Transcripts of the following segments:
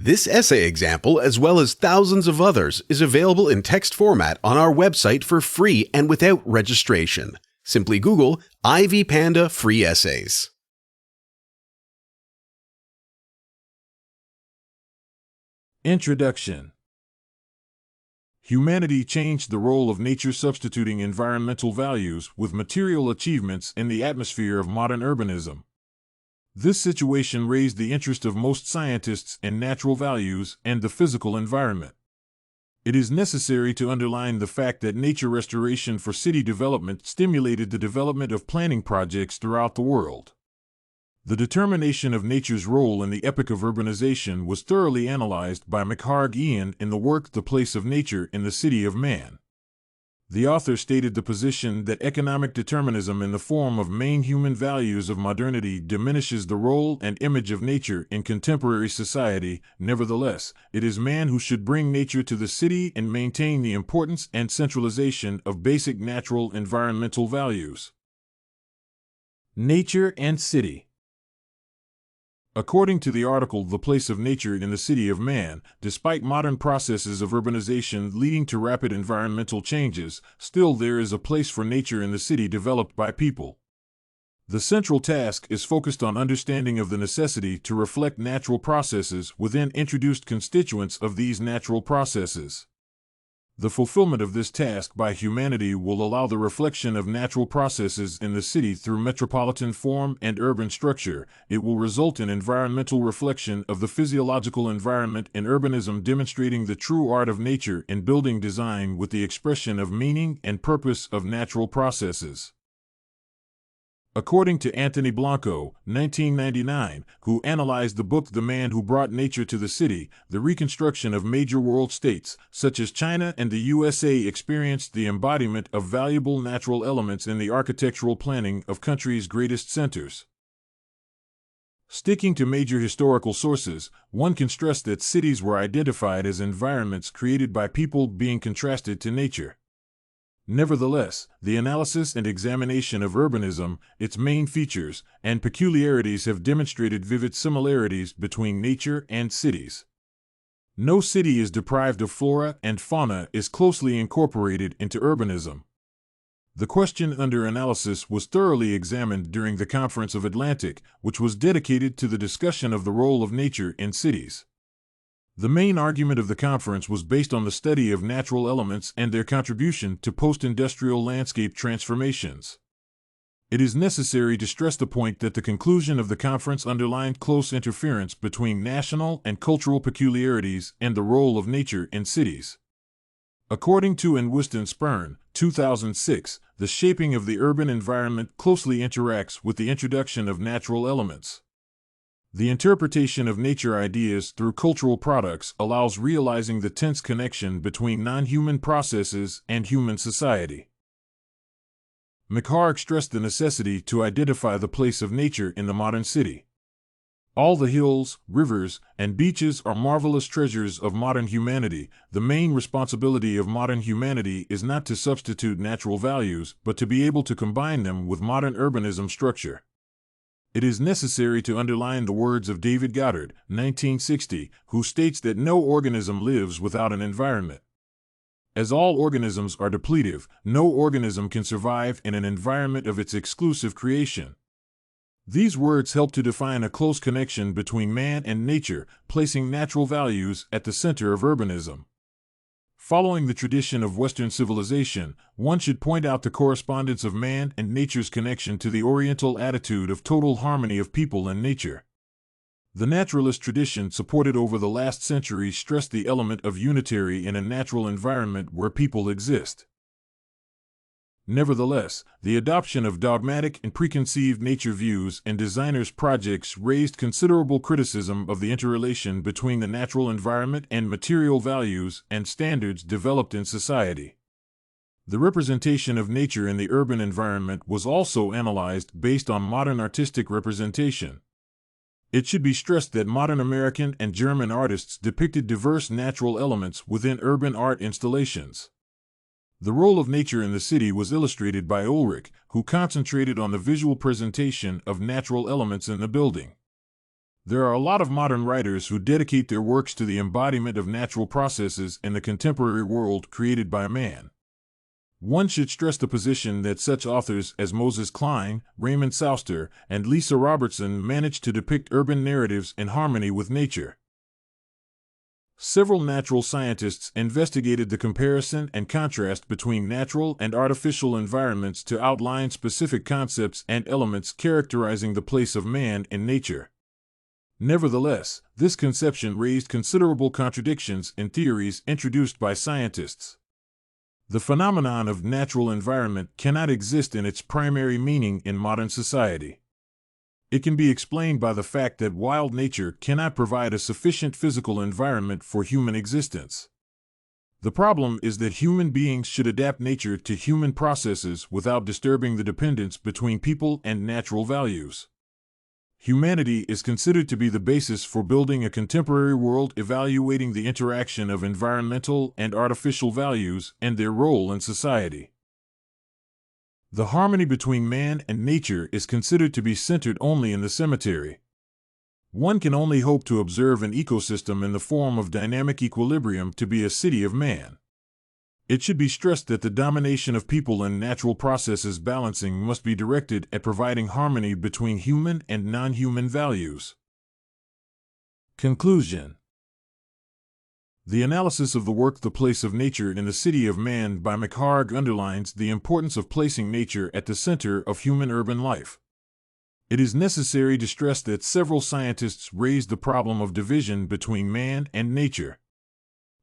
This essay example, as well as thousands of others, is available in text format on our website for free and without registration. Simply Google Ivy Panda Free Essays. Introduction. Humanity changed the role of nature, substituting environmental values with material achievements in the atmosphere of modern urbanism. This situation raised the interest of most scientists in natural values and the physical environment. It is necessary to underline the fact that nature restoration for city development stimulated the development of planning projects throughout the world. The determination of nature's role in the epoch of urbanization was thoroughly analyzed by McHarg Ian in the work The Place of Nature in the City of Man. The author stated the position that economic determinism in the form of main human values of modernity diminishes the role and image of nature in contemporary society. Nevertheless, it is man who should bring nature to the city and maintain the importance and centralization of basic natural environmental values. Nature and City. According to the article The Place of Nature in the City of Man, despite modern processes of urbanization leading to rapid environmental changes, still there is a place for nature in the city developed by people. The central task is focused on understanding of the necessity to reflect natural processes within introduced constituents of these natural processes. The fulfillment of this task by humanity will allow the reflection of natural processes in the city through metropolitan form and urban structure. It will result in environmental reflection of the physiological environment in urbanism, demonstrating the true art of nature in building design with the expression of meaning and purpose of natural processes. According to Anthony Blanco, 1999, who analyzed the book The Man Who Brought Nature to the City, the reconstruction of major world states, such as China and the USA, experienced the embodiment of valuable natural elements in the architectural planning of countries' greatest centers. Sticking to major historical sources, one can stress that cities were identified as environments created by people being contrasted to nature. Nevertheless, the analysis and examination of urbanism, its main features, and peculiarities have demonstrated vivid similarities between nature and cities. No city is deprived of flora and fauna is closely incorporated into urbanism. The question under analysis was thoroughly examined during the Conference of Atlantic, which was dedicated to the discussion of the role of nature in cities. The main argument of the conference was based on the study of natural elements and their contribution to post-industrial landscape transformations. It is necessary to stress the point that the conclusion of the conference underlined close interference between national and cultural peculiarities and the role of nature in cities. According to Weston Spurn, 2006, the shaping of the urban environment closely interacts with the introduction of natural elements. The interpretation of nature ideas through cultural products allows realizing the tense connection between non-human processes and human society. McHarg stressed the necessity to identify the place of nature in the modern city. All the hills, rivers, and beaches are marvelous treasures of modern humanity. The main responsibility of modern humanity is not to substitute natural values, but to be able to combine them with modern urbanism structure. It is necessary to underline the words of David Goddard, 1960, who states that no organism lives without an environment. As all organisms are depletive, no organism can survive in an environment of its exclusive creation. These words help to define a close connection between man and nature, placing natural values at the center of urbanism. Following the tradition of Western civilization, one should point out the correspondence of man and nature's connection to the Oriental attitude of total harmony of people and nature. The naturalist tradition supported over the last century stressed the element of unity in a natural environment where people exist. Nevertheless, the adoption of dogmatic and preconceived nature views in designers' projects raised considerable criticism of the interrelation between the natural environment and material values and standards developed in society. The representation of nature in the urban environment was also analyzed based on modern artistic representation. It should be stressed that modern American and German artists depicted diverse natural elements within urban art installations. The role of nature in the city was illustrated by Ulrich, who concentrated on the visual presentation of natural elements in the building. There are a lot of modern writers who dedicate their works to the embodiment of natural processes in the contemporary world created by man. One should stress the position that such authors as Moses Klein, Raymond Souster, and Lisa Robertson managed to depict urban narratives in harmony with nature. Several natural scientists investigated the comparison and contrast between natural and artificial environments to outline specific concepts and elements characterizing the place of man in nature. Nevertheless, this conception raised considerable contradictions in theories introduced by scientists. The phenomenon of natural environment cannot exist in its primary meaning in modern society. It can be explained by the fact that wild nature cannot provide a sufficient physical environment for human existence. The problem is that human beings should adapt nature to human processes without disturbing the dependence between people and natural values. Humanity is considered to be the basis for building a contemporary world evaluating the interaction of environmental and artificial values and their role in society. The harmony between man and nature is considered to be centered only in the cemetery. One can only hope to observe an ecosystem in the form of dynamic equilibrium to be a city of man. It should be stressed that the domination of people and natural processes balancing must be directed at providing harmony between human and non-human values. Conclusion. The analysis of the work The Place of Nature in the City of Man by McHarg underlines the importance of placing nature at the center of human urban life. It is necessary to stress that several scientists raised the problem of division between man and nature.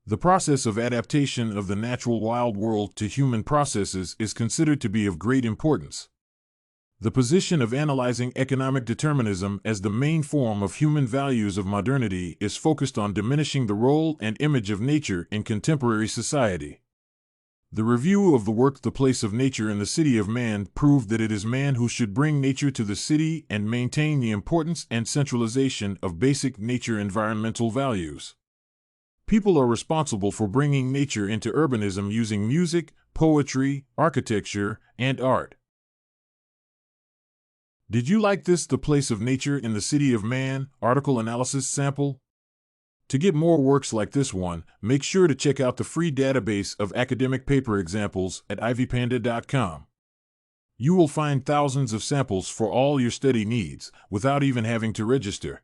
The process of adaptation of the natural wild world to human processes is considered to be of great importance. The position of analyzing economic determinism as the main form of human values of modernity is focused on diminishing the role and image of nature in contemporary society. The review of the work The Place of Nature in the City of Man proved that it is man who should bring nature to the city and maintain the importance and centralization of basic nature environmental values. People are responsible for bringing nature into urbanism using music, poetry, architecture, and art. Did you like this The Place of Nature in the City of Man article analysis sample? To get more works like this one, make sure to check out the free database of academic paper examples at ivypanda.com. You will find thousands of samples for all your study needs without even having to register.